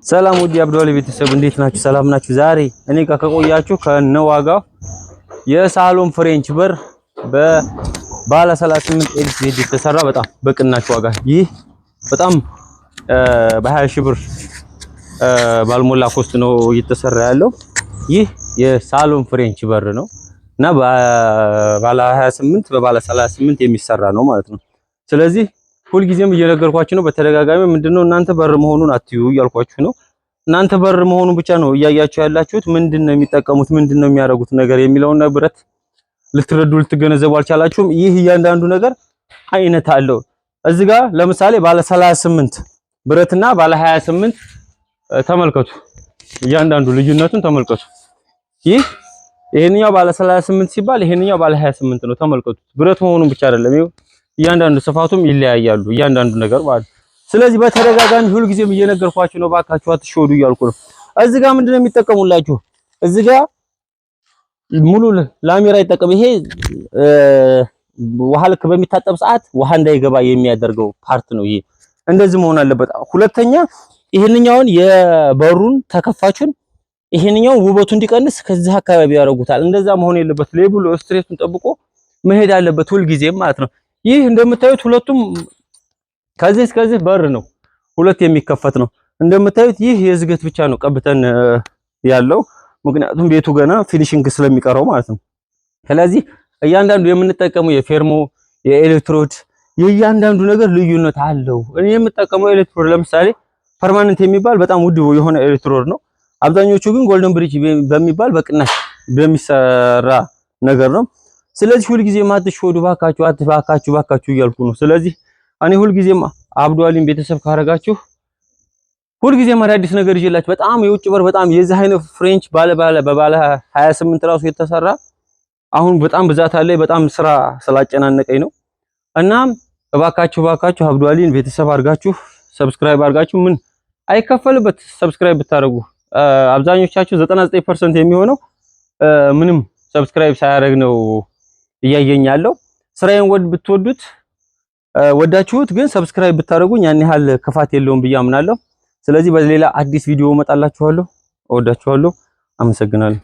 ሰላም ውድ የአብዱአሊ ቤተሰብ እንዴት ናችሁ? ሰላም ናችሁ? ዛሬ እኔ ጋር ከቆያችሁ ከነዋጋው የሳሎን ፍሬንች በር በባለ 38 ኤልሲዲ የተሰራ በጣም በቅናሽ ዋጋ ይህ በጣም በ20 ሺህ ብር ባልሞላ ኮስት ነው እየተሰራ ያለው። ይህ የሳሎን ፍሬንች በር ነው እና ባለ 28 በባለ 38 የሚሰራ ነው ማለት ነው። ስለዚህ ሁልጊዜም እየነገርኳችሁ ነው በተደጋጋሚ ምንድነው እናንተ በር መሆኑን አትዩ እያልኳችሁ ነው። እናንተ በር መሆኑን ብቻ ነው እያያችሁ ያላችሁት። ምንድነው የሚጠቀሙት ምንድነው የሚያደርጉት ነገር የሚለውን ንብረት ልትረዱ ልትገነዘቡ አልቻላችሁም። ይህ እያንዳንዱ ነገር አይነት አለው። እዚህ ጋር ለምሳሌ ባለ 38 ብረትና ባለ 28 ተመልከቱ። እያንዳንዱ ልዩነቱን ተመልከቱ። ይሄንኛው ባለ 38 ሲባል ይሄንኛው ባለ 28 ነው። ተመልከቱ። ብረት መሆኑን ብቻ አይደለም እያንዳንዱ ስፋቱም ይለያያሉ እያንዳንዱ ነገር ማለት። ስለዚህ በተደጋጋሚ ሁልጊዜም እየነገርኳችሁ ነው ባካችሁ አትሾዱ እያልኩ ነው። እዚህ ጋር ምንድነው የሚጠቀሙላችሁ? እዚህ ጋር ሙሉ ላሜራ ይጠቀም። ይሄ ውሃ ልክ በሚታጠብ ሰዓት ውሃ እንዳይገባ የሚያደርገው ፓርት ነው። ይሄ እንደዚህ መሆን አለበት። ሁለተኛ ይሄንኛውን የበሩን ተከፋቹን ይሄንኛውን ውበቱ እንዲቀንስ ከዚህ አካባቢ ያደርጉታል። እንደዛ መሆን የለበት። ሌብሉ ስትሬቱን ጠብቆ መሄድ አለበት ሁልጊዜም ማለት ነው። ይህ እንደምታዩት ሁለቱም ከዚህ እስከዚህ በር ነው። ሁለት የሚከፈት ነው። እንደምታዩት ይህ የዝገት ብቻ ነው ቀብተን ያለው ምክንያቱም ቤቱ ገና ፊኒሺንግ ስለሚቀረው ማለት ነው። ስለዚህ እያንዳንዱ የምንጠቀመው የፌርሞ የኤሌክትሮድ የእያንዳንዱ ነገር ልዩነት አለው። እኔ የምጠቀመው ኤሌክትሮድ ለምሳሌ ፐርማነንት የሚባል በጣም ውድ የሆነ ኤሌክትሮድ ነው። አብዛኞቹ ግን ጎልደን ብሪጅ በሚባል በቅናሽ በሚሰራ ነገር ነው። ስለዚህ ሁልጊዜም አትሾዱ ባካችሁ እያልኩ ነው። ስለዚህ እኔ ሁልጊዜም አብዱአሊን ቤተሰብ ካረጋችሁ ሁልጊዜም አዳዲስ ነገር ይዤላችሁ በጣም የውጭ በር በጣም የዚህ አይነት ፍሬንች በባለ 28 ራሱ የተሰራ አሁን በጣም ብዛት አለ። በጣም ስራ ስላጨናነቀኝ ነው እና ባካችሁ አብዱአሊን ቤተሰብ አርጋችሁ ሰብስክራይብ አርጋችሁ ምን አይከፈልበት ሰብስክራይብ ብታረጉ አብዛኞቻችሁ 99% የሚሆነው ምንም ሰብስክራይብ ሳያደርግ ነው እያየኝ ያለው። ስራዬን ብትወዱት ወዳችሁት ግን ሰብስክራይብ ብታደርጉኝ ያን ያህል ክፋት የለውም ብዬ አምናለሁ። ስለዚህ በሌላ አዲስ ቪዲዮ እመጣላችኋለሁ። እወዳችኋለሁ። አመሰግናለሁ።